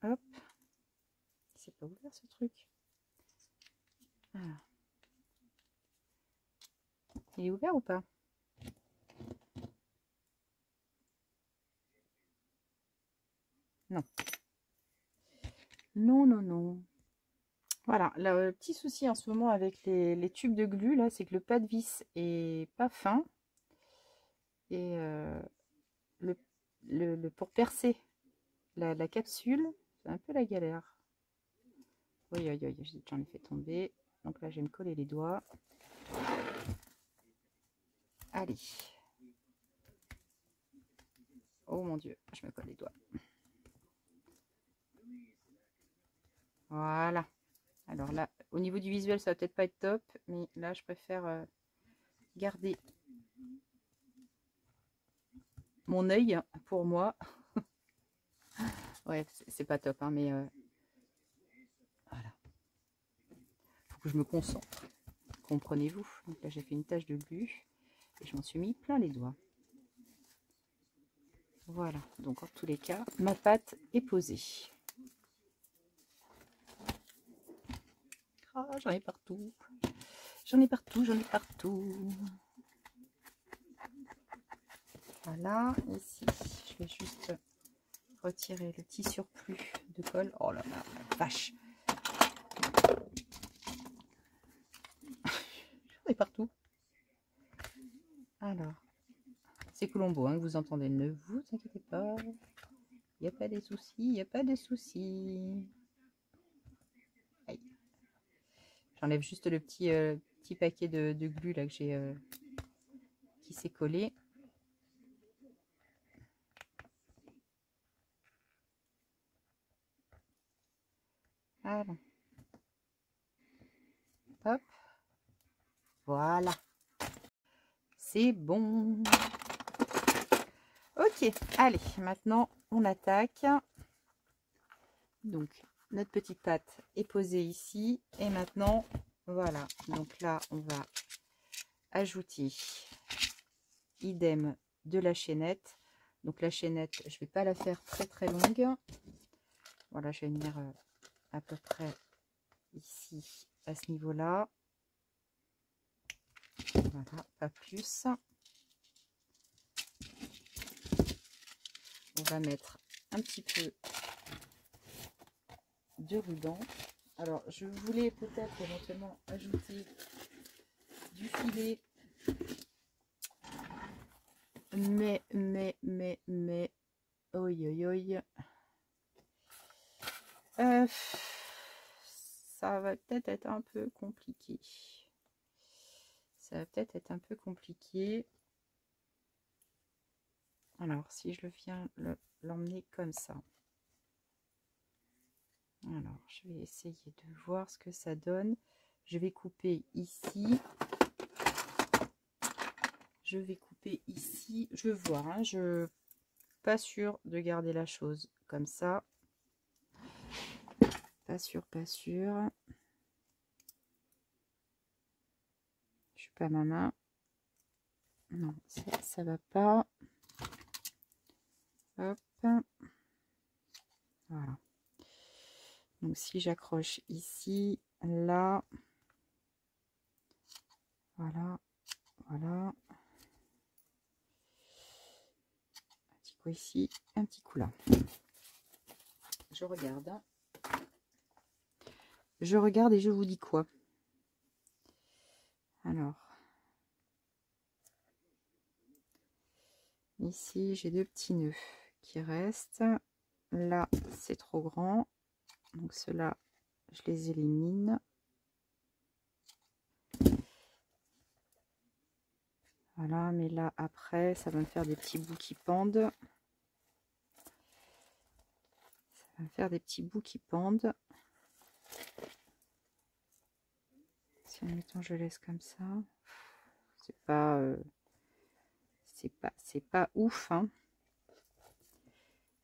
Hop. C'est pas ouvert, ce truc. Ah. Il est ouvert ou pas? Non. Non. Voilà. Le petit souci en ce moment avec les tubes de glu, là, c'est que le pas de vis est pas fin. Et pour percer la capsule, c'est un peu la galère. Oui, j'en ai fait tomber. Donc là, je vais me coller les doigts. Allez. Oh mon Dieu, je me colle les doigts. Voilà. Alors là, au niveau du visuel, ça va peut-être pas être top, mais là, je préfère garder mon œil pour moi. Ouais, c'est pas top, hein, mais voilà. Faut que je me concentre. Comprenez-vous? Donc là, j'ai fait une tache de glu et je m'en suis mis plein les doigts. Voilà. Donc en tous les cas, ma pâte est posée. Ah, j'en ai partout. J'en ai partout. Voilà. Ici, je vais juste retirer le petit surplus de colle. Oh là là, vache. J'en ai partout. Alors, c'est Colombo hein, que vous entendez. Ne vous inquiétez pas. Il n'y a pas de soucis. Il n'y a pas de soucis. J'enlève juste le petit paquet de glu là que j'ai qui s'est collé. Voilà. Hop. Voilà. C'est bon. Ok, allez, maintenant on attaque. Donc notre petite pâte est posée ici. Et maintenant, voilà. Donc là, on va ajouter idem de la chaînette. Donc la chaînette, je vais pas la faire très longue. Voilà, je vais venir à peu près ici, à ce niveau-là. Voilà, pas plus. On va mettre un petit peu de ruban. Alors, je voulais peut-être éventuellement ajouter du filet. Mais, oi, oi, oi. Ça va peut-être être un peu compliqué. Ça va peut-être être un peu compliqué. Alors, si je le viens l'emmener comme ça. Alors, je vais essayer de voir ce que ça donne. Je vais couper ici. Je vais couper ici. Je veux voir. Hein, je suis pas sûre de garder la chose comme ça. Pas sûr, pas sûr. Je suis pas à ma main. Non, ça va pas. Hop. Voilà. Donc si j'accroche ici, là, voilà, voilà. Un petit coup ici, un petit coup là. Je regarde. Je regarde et je vous dis quoi. Alors. Ici, j'ai deux petits nœuds qui restent. Là, c'est trop grand. Donc ceux-là, je les élimine. Voilà, mais là, après, ça va me faire des petits bouts qui pendent. Ça va me faire des petits bouts qui pendent. Si, admettons, je laisse comme ça. C'est pas ouf, hein.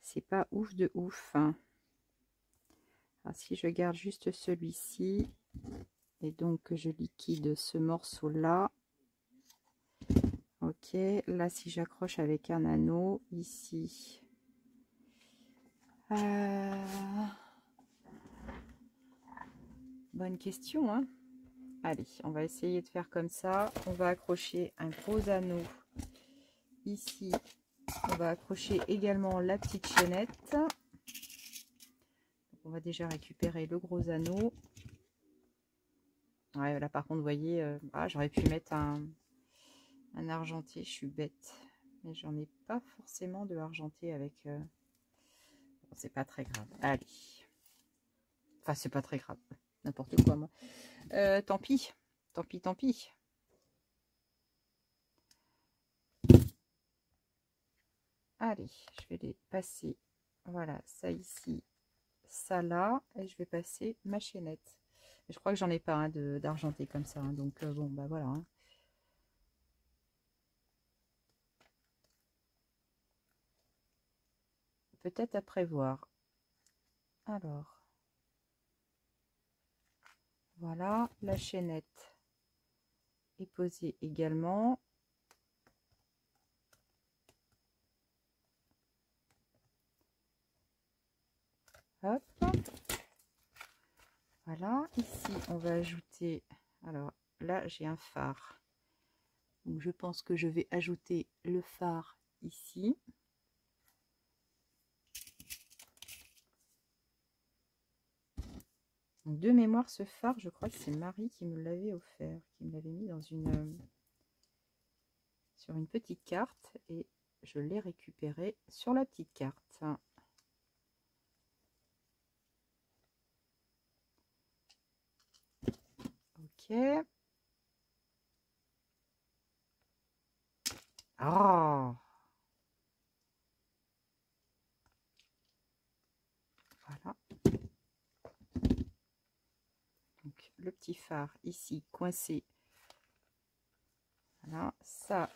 C'est pas ouf de ouf, hein. Alors, si je garde juste celui-ci, et donc que je liquide ce morceau-là. Ok, là si j'accroche avec un anneau ici, bonne question, hein. Allez, on va essayer de faire comme ça. On va accrocher un gros anneau ici. On va accrocher également la petite chaînette. Donc, on va déjà récupérer le gros anneau. Ouais, là par contre, vous voyez, j'aurais pu mettre un argenté. Je suis bête, mais j'en ai pas forcément de argenté avec. Bon, c'est pas très grave. Allez. Enfin, c'est pas très grave. N'importe quoi, moi. Tant pis. Tant pis, tant pis. Allez, je vais les passer. Voilà, ça ici, ça là. Et je vais passer ma chaînette. Je crois que j'en ai pas hein, d'argenté comme ça. Hein, donc, bon, bah voilà. Hein. Peut-être à prévoir. Alors, voilà, la chaînette est posée également. Hop. Voilà, ici, on va ajouter... Alors, là, j'ai un phare. Donc, je pense que je vais ajouter le phare ici. Donc, de mémoire, ce phare, je crois que c'est Marie qui me l'avait offert, qui me l'avait mis dans sur une petite carte et je l'ai récupéré sur la petite carte. Ok. Oh, voilà. Donc, le petit phare ici coincé. Voilà, ça,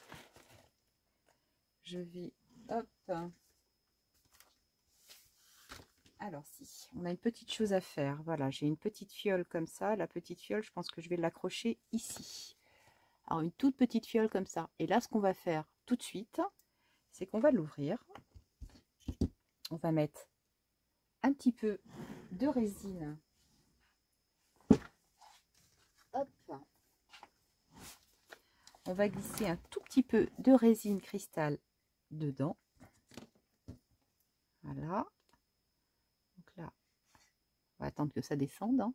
je vais, hop. Alors si, on a une petite chose à faire. Voilà, j'ai une petite fiole comme ça. La petite fiole, je pense que je vais l'accrocher ici. Alors, une toute petite fiole comme ça. Et là, ce qu'on va faire tout de suite, c'est qu'on va l'ouvrir. On va mettre un petit peu de résine. Hop. On va glisser un tout petit peu de résine cristal dedans. Voilà. Donc là, on va attendre que ça descende. Hein.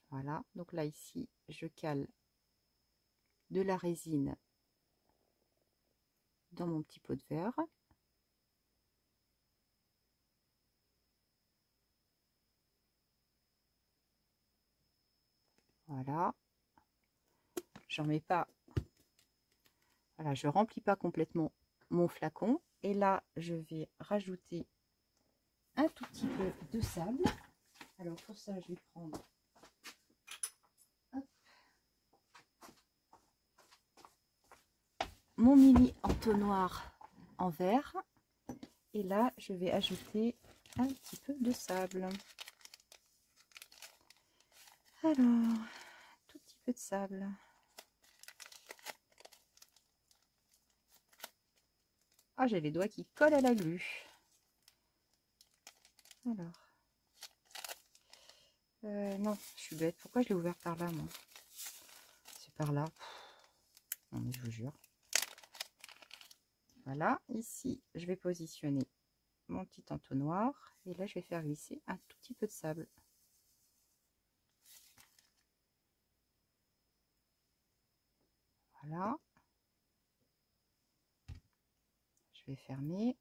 Voilà. Donc là, ici, je cale de la résine dans mon petit pot de verre. Voilà. J'en mets pas. Voilà, je remplis pas complètement mon flacon. Et là, je vais rajouter un tout petit peu de sable. Alors pour ça, je vais prendre mon mini entonnoir en verre. Et là, je vais ajouter un petit peu de sable. Alors, tout petit peu de sable. Ah, j'ai les doigts qui collent à la glu. Alors. Non, je suis bête. Pourquoi je l'ai ouvert par là, moi? C'est par là. Non, mais je vous jure. Voilà, ici, je vais positionner mon petit entonnoir. Et là, je vais faire glisser un tout petit peu de sable. Voilà. Je vais fermer.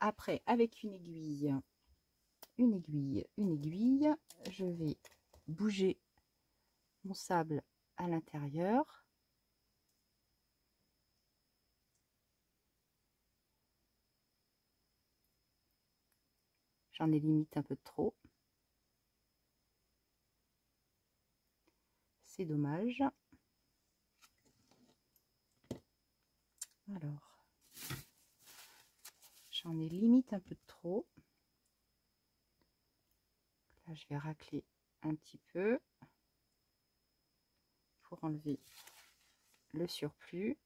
Après, avec une aiguille, je vais bouger mon sable à l'intérieur. J'en ai limite un peu de trop. C'est dommage. Alors, j'en ai limite un peu de trop. Là, je vais racler un petit peu pour enlever le surplus.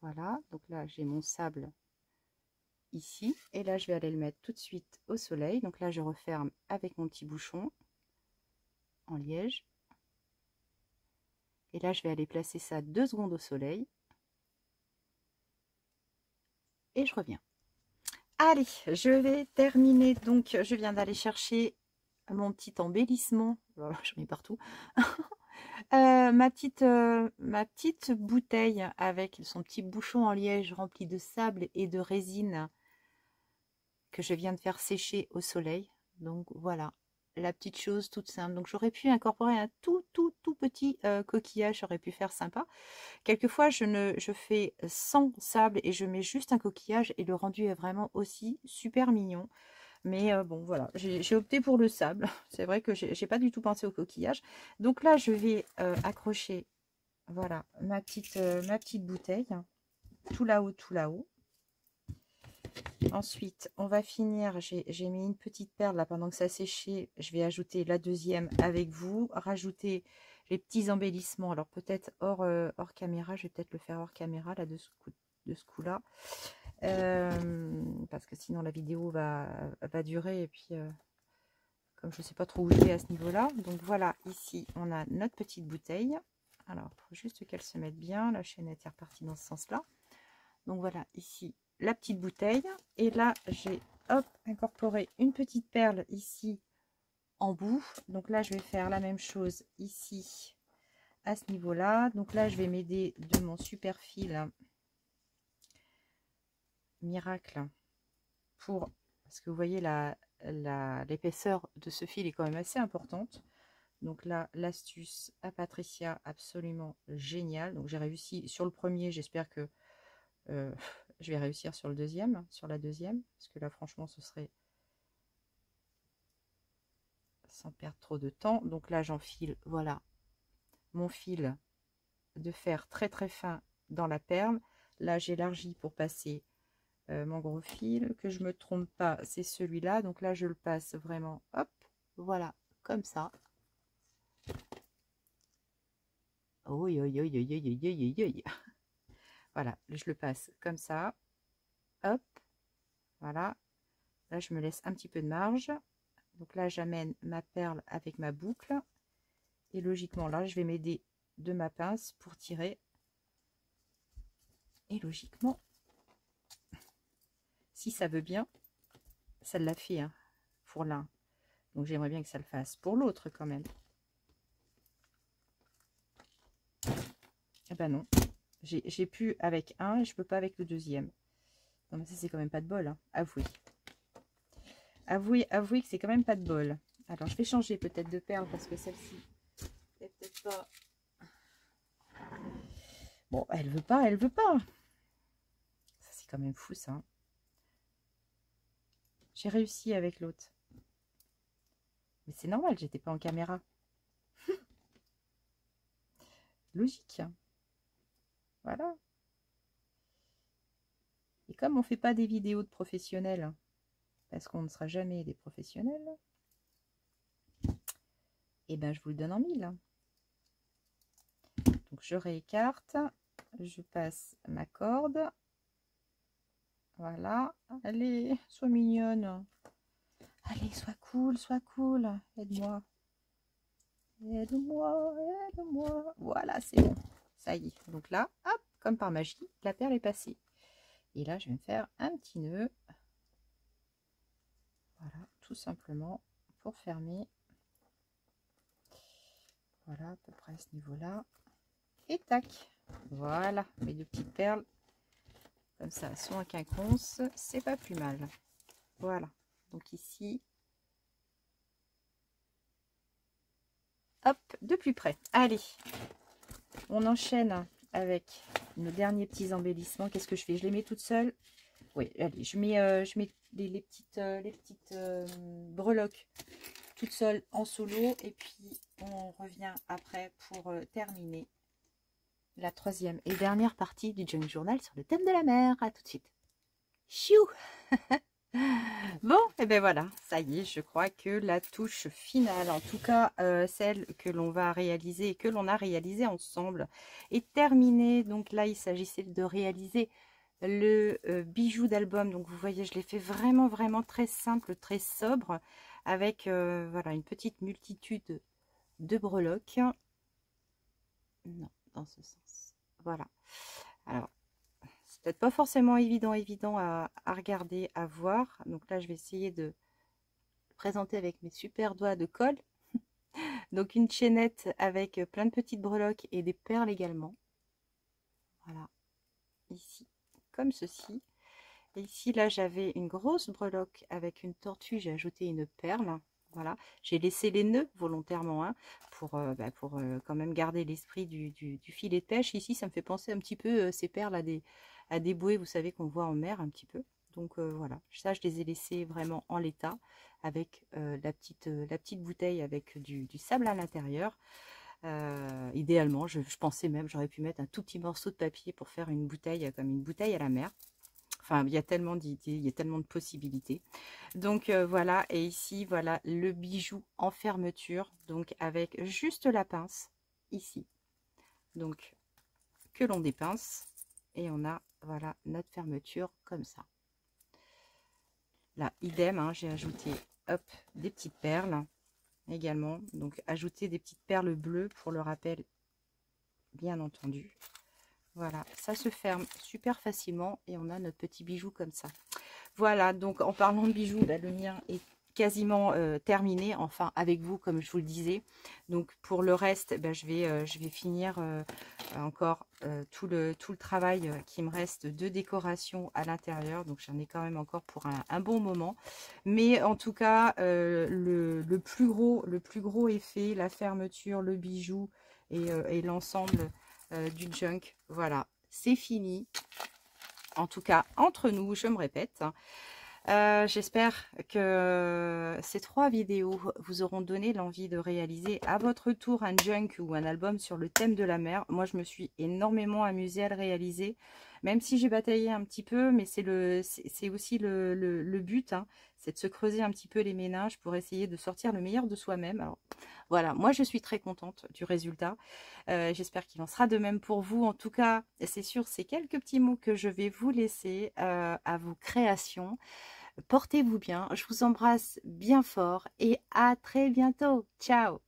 Voilà, donc là j'ai mon sable ici et là je vais aller le mettre tout de suite au soleil. Donc là je referme avec mon petit bouchon en liège et là je vais aller placer ça 2 secondes au soleil et je reviens. Allez, je vais terminer. Donc je viens d'aller chercher mon petit embellissement. Voilà, j'en ai partout. Ma petite bouteille avec son petit bouchon en liège rempli de sable et de résine que je viens de faire sécher au soleil. Donc voilà, la petite chose toute simple. Donc j'aurais pu incorporer un tout petit coquillage, j'aurais pu faire sympa. Quelquefois je fais sans sable et je mets juste un coquillage et le rendu est vraiment aussi super mignon. Mais bon voilà, j'ai opté pour le sable. C'est vrai que j'ai pas du tout pensé au coquillage. Donc là je vais accrocher, voilà, ma petite bouteille, tout là-haut. Ensuite, on va finir, j'ai mis une petite perle là pendant que ça séchait. Je vais ajouter la deuxième avec vous, rajouter les petits embellissements. Alors peut-être hors caméra, je vais peut-être le faire hors caméra là de ce coup-là. Parce que sinon la vidéo va durer et puis comme je ne sais pas trop où je vais à ce niveau-là. Donc voilà, ici on a notre petite bouteille. Alors, il faut juste qu'elle se mette bien. La chaînette est repartie dans ce sens-là. Donc voilà, ici la petite bouteille. Et là, j'ai incorporé une petite perle ici en bout. Donc là, je vais faire la même chose ici à ce niveau-là. Donc là, je vais m'aider de mon super fil Miracle parce que vous voyez l'épaisseur de ce fil est quand même assez importante. Donc là, l'astuce à Patricia, absolument géniale. Donc j'ai réussi sur le premier, j'espère que je vais réussir sur la deuxième, parce que là franchement ce serait sans perdre trop de temps. Donc là j'enfile, voilà, mon fil de fer très très fin dans la perle. Là, j'élargis pour passer mon gros fil. Que je me trompe pas, c'est celui-là. Donc là, je le passe vraiment, hop, voilà, comme ça. Oui, oui, oui, oui, oui, oui, oui. Voilà, je le passe comme ça. Hop, voilà. Là, je me laisse un petit peu de marge. Donc là, j'amène ma perle avec ma boucle. Et logiquement, là, je vais m'aider de ma pince pour tirer. Et logiquement, si ça veut bien, ça l'a fait hein, pour l'un. Donc j'aimerais bien que ça le fasse pour l'autre quand même. Eh ben non, j'ai pu avec un et je peux pas avec le deuxième. Non mais ça c'est quand même pas de bol, hein. Avouez. Avouez que c'est quand même pas de bol. Alors je vais changer peut-être de perle parce que celle-ci est peut-être pas... Bon, elle veut pas, elle veut pas. Ça c'est quand même fou ça. J'ai réussi avec l'autre. Mais c'est normal, j'étais pas en caméra. Logique. Voilà. Et comme on fait pas des vidéos de professionnels, parce qu'on ne sera jamais des professionnels, et ben je vous le donne en mille. Donc je réécarte, je passe ma corde. Voilà. Allez, sois mignonne. Allez, sois cool, aide-moi. Aide-moi, aide-moi. Voilà, c'est bon. Ça y est. Donc là, hop, comme par magie, la perle est passée. Et là, je vais me faire un petit nœud. Voilà, tout simplement pour fermer. Voilà, à peu près à ce niveau-là. Et tac. Voilà, mes deux petites perles. Comme ça, sont un quinconce. C'est pas plus mal. Voilà. Donc ici, hop, de plus près. Allez, on enchaîne avec nos derniers petits embellissements. Qu'est-ce que je fais? Je les mets toutes seules. Oui, allez, je mets les petites breloques toutes seules en solo. Et puis, on revient après pour terminer la troisième et dernière partie du Junk Journal sur le thème de la mer. À tout de suite. Chiou. Bon, et ben voilà, ça y est, je crois que la touche finale, en tout cas celle que l'on va réaliser et que l'on a réalisé ensemble, est terminée. Donc là, il s'agissait de réaliser le bijou d'album. Donc vous voyez, je l'ai fait vraiment, vraiment très simple, très sobre, avec voilà, une petite multitude de breloques. Non, dans ce sens. Voilà. Alors, peut-être pas forcément évident à regarder, à voir. Donc là, je vais essayer de présenter avec mes super doigts de colle. Donc une chaînette avec plein de petites breloques et des perles également. Voilà, ici, comme ceci. Et ici, là, j'avais une grosse breloque avec une tortue. J'ai ajouté une perle. Voilà, j'ai laissé les nœuds volontairement hein, pour quand même garder l'esprit du filet de pêche. Ici, ça me fait penser un petit peu ces perles à des bouées, vous savez, qu'on voit en mer un petit peu. Donc voilà, ça, je les ai laissés vraiment en l'état avec la petite bouteille avec du sable à l'intérieur. Idéalement, je pensais même, j'aurais pu mettre un tout petit morceau de papier pour faire une bouteille comme une bouteille à la mer. Enfin, il y a tellement d'idées, il y a tellement de possibilités. Donc voilà, et ici, voilà le bijou en fermeture, donc avec juste la pince, ici. Donc, que l'on dépince, et on a, voilà, notre fermeture comme ça. Là, idem, hein, j'ai ajouté, hop, des petites perles également. Donc, ajouter des petites perles bleues pour le rappel, bien entendu. Voilà, ça se ferme super facilement et on a notre petit bijou comme ça. Voilà, donc en parlant de bijoux, bah, le mien est quasiment terminé, enfin avec vous comme je vous le disais. Donc pour le reste, bah, je vais finir encore tout le travail qui me reste de décoration à l'intérieur. Donc j'en ai quand même encore pour un bon moment. Mais en tout cas, le plus gros effet, la fermeture, le bijou et l'ensemble du junk, voilà, c'est fini. En tout cas, entre nous, je me répète. J'espère que ces 3 vidéos vous auront donné l'envie de réaliser à votre tour un junk ou un album sur le thème de la mer. Moi, je me suis énormément amusée à le réaliser, même si j'ai bataillé un petit peu, mais c'est aussi le but, hein, c'est de se creuser un petit peu les méninges pour essayer de sortir le meilleur de soi-même. Alors voilà, moi je suis très contente du résultat. J'espère qu'il en sera de même pour vous. En tout cas, c'est sur ces quelques petits mots que je vais vous laisser à vos créations. Portez-vous bien, je vous embrasse bien fort et à très bientôt. Ciao!